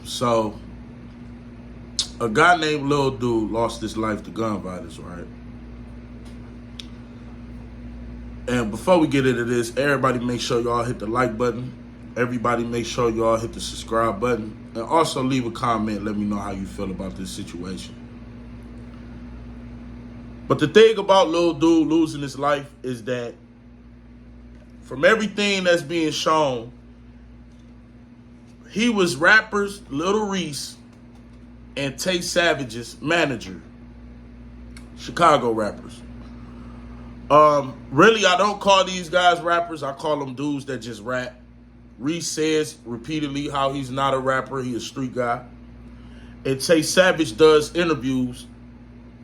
So, a guy named Lil Dude lost his life to gun violence, right? And before we get into this, everybody make sure y'all hit the like button. Everybody make sure y'all hit the subscribe button. And also leave a comment. Let me know how you feel about this situation. But the thing about Lil Dude losing his life is that from everything that's being shown, he was rappers Lil Reese and Tay Savage's manager. Chicago rappers. Really, I don't call these guys rappers. I call them dudes that just rap. Reese says repeatedly how he's not a rapper. He's a street guy. And Tay Savage does interviews,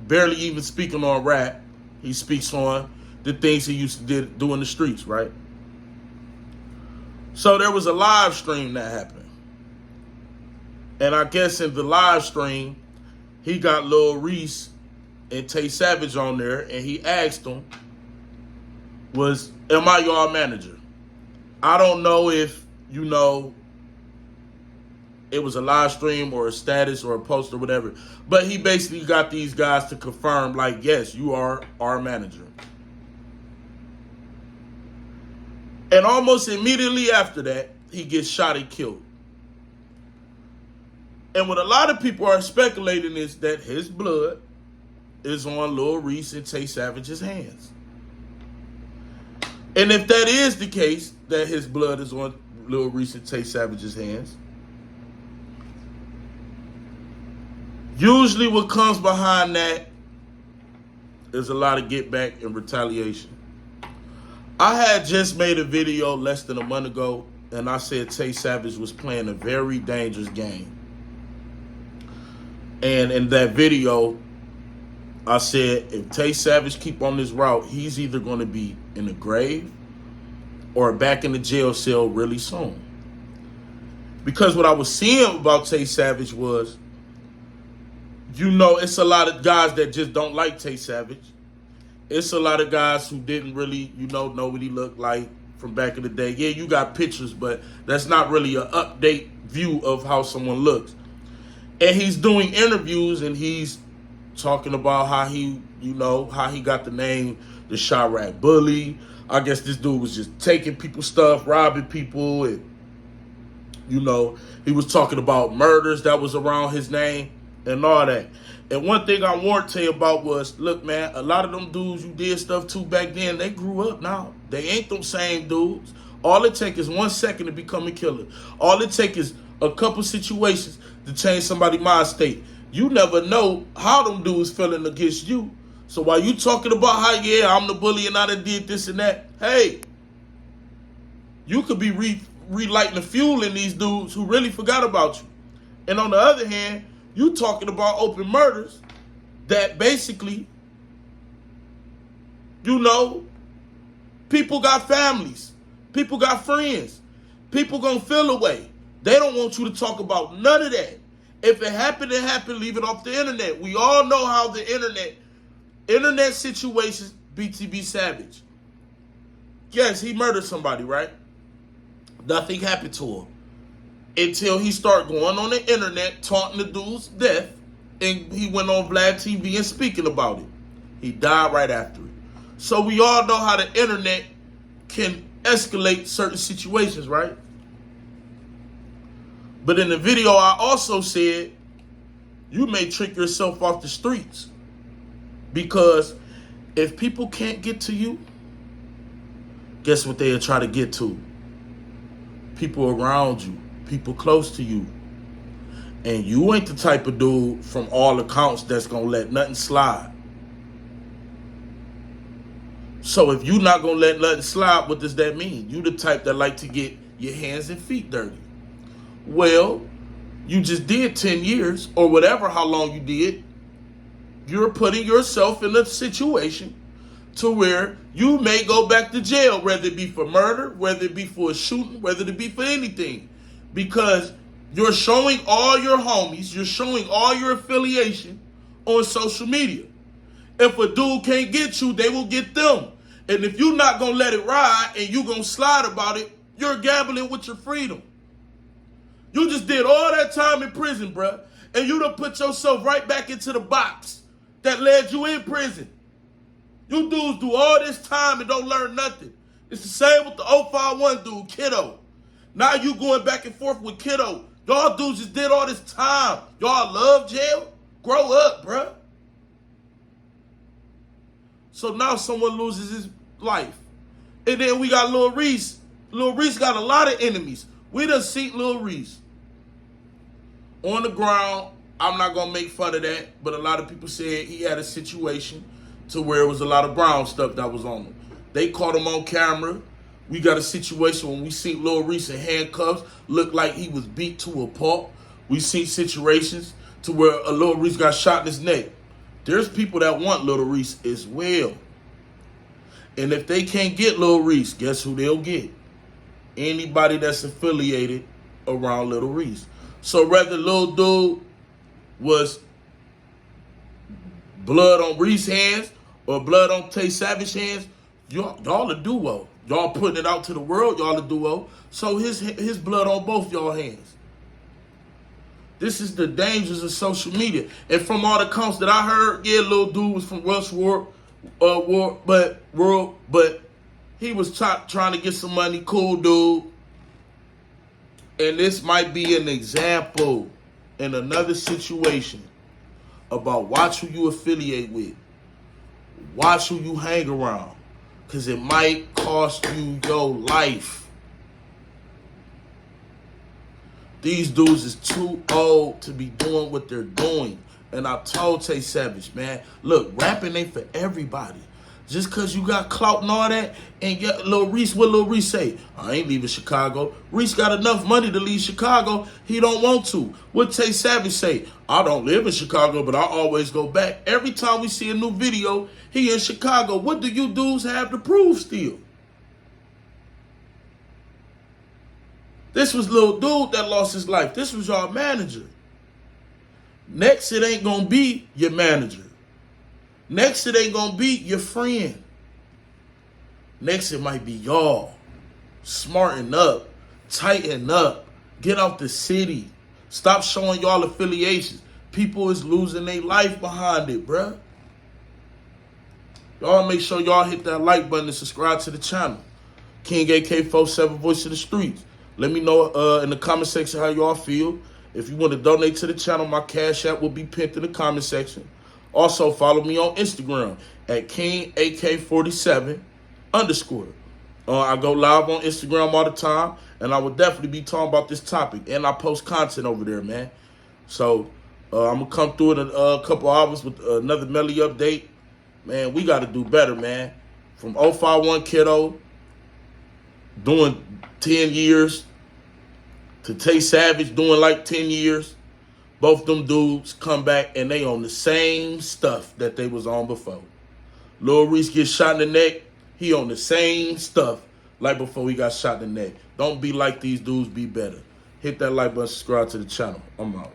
barely even speaking on rap. He speaks on the things he used to do in the streets, right? So there was a live stream that happened. And I guess in the live stream, he got Lil Reese and Tay Savage on there, and he asked them, am I y'all manager? I don't know if, it was a live stream or a status or a post or whatever, but he basically got these guys to confirm, like, yes, you are our manager. And almost immediately after that, he gets shot and killed. And what a lot of people are speculating is that his blood is on Lil Reese and Tay Savage's hands. And if that is the case, that his blood is on Lil Reese and Tay Savage's hands, usually what comes behind that is a lot of get back and retaliation. I had just made a video less than a month ago, and I said Tay Savage was playing a very dangerous game. And in that video, I said, if Tay Savage keep on this route, he's either going to be in the grave or back in the jail cell really soon. Because what I was seeing about Tay Savage was, it's a lot of guys that just don't like Tay Savage. It's a lot of guys who didn't really, know what he looked like from back in the day. Yeah, you got pictures, but that's not really an update view of how someone looks. And he's doing interviews and he's talking about how he got the name the Chirac Bully. I guess this dude was just taking people's stuff, robbing people, and he was talking about murders that was around his name and all that. And one thing I warned Tay about was, look, man, a lot of them dudes you did stuff to back then, they grew up now. They ain't them same dudes. All it takes is 1 second to become a killer. All it takes is a couple situations to change somebody's mind state. You never know how them dudes feeling against you. So while you talking about how, yeah, I'm the bully and I done did this and that, hey, you could be relighting the fuel in these dudes who really forgot about you. And on the other hand, you talking about open murders that basically, people got families. People got friends. People gonna feel away. They don't want you to talk about none of that. If it happened, it happened. Leave it off the internet. We all know how the internet situations BTB Savage. Yes, he murdered somebody, right? Nothing happened to him until he started going on the internet taunting the dude's death, and he went on Vlad TV and speaking about it. He died right after it. So we all know how the internet can escalate certain situations, right? But in the video, I also said, you may trick yourself off the streets. Because if people can't get to you, guess what they'll try to get to? People around you, people close to you. And you ain't the type of dude from all accounts that's going to let nothing slide. So if you not going to let nothing slide, what does that mean? You the type that like to get your hands and feet dirty. Well, you just did 10 years or whatever, how long you did. You're putting yourself in a situation to where you may go back to jail, whether it be for murder, whether it be for a shooting, whether it be for anything. Because you're showing all your homies, you're showing all your affiliation on social media. If a dude can't get you, they will get them. And if you're not going to let it ride and you're going to slide about it, you're gambling with your freedom. You just did all that that time in prison, bruh, and you done put yourself right back into the box that led you in prison. You dudes do all this time and don't learn nothing. It's the same with the 051 dude, Kiddo. Now you going back and forth with Kiddo. Y'all dudes just did all this time. Y'all love jail? Grow up, bruh. So now someone loses his life. And then we got Lil Reese. Lil Reese got a lot of enemies. We done seen Lil Reese on the ground. I'm not going to make fun of that, but a lot of people said he had a situation to where it was a lot of brown stuff that was on him. They caught him on camera. We got a situation when we seen Lil Reese in handcuffs, looked like he was beat to a pulp. We seen situations to where a Lil Reese got shot in his neck. There's people that want Lil Reese as well. And if they can't get Lil Reese, guess who they'll get? Anybody that's affiliated around Lil Reese. So whether Lil Dude was blood on Reese hands or blood on Tay Savage hands, y'all a duo. Y'all putting it out to the world, y'all a duo. So his blood on both y'all hands. This is the dangers of social media. And from all the accounts that I heard, yeah, Lil Dude was from Rush War, but he was trying to get some money, cool dude. And this might be an example in another situation about watch who you affiliate with. Watch who you hang around. Because it might cost you your life. These dudes is too old to be doing what they're doing. And I told Tay Savage, man, look, rapping ain't for everybody. Just because you got clout and all that, and Lil Reese, what Lil Reese say? I ain't leaving Chicago. Reese got enough money to leave Chicago. He don't want to. What Tay Savage say? I don't live in Chicago, but I always go back. Every time we see a new video, he in Chicago. What do you dudes have to prove still? This was Lil Dude that lost his life. This was y'all manager. Next, it ain't going to be your manager. Next, it ain't going to be your friend. Next, it might be y'all. Smarten up. Tighten up. Get out the city. Stop showing y'all affiliations. People is losing their life behind it, bruh. Y'all make sure y'all hit that like button and subscribe to the channel. King AK-47, Voice of the Streets. Let me know in the comment section how y'all feel. If you want to donate to the channel, my Cash App will be pinned in the comment section. Also, follow me on Instagram at KingAK47_. I go live on Instagram all the time, and I will definitely be talking about this topic. And I post content over there, man. So, I'm going to come through in a couple hours with another Melly update. Man, we got to do better, man. From 051 Kiddo, doing 10 years, to Tay Savage doing like 10 years. Both them dudes come back and they on the same stuff that they was on before. Lil Reese gets shot in the neck. He on the same stuff like before he got shot in the neck. Don't be like these dudes, be better. Hit that like button, subscribe to the channel. I'm out.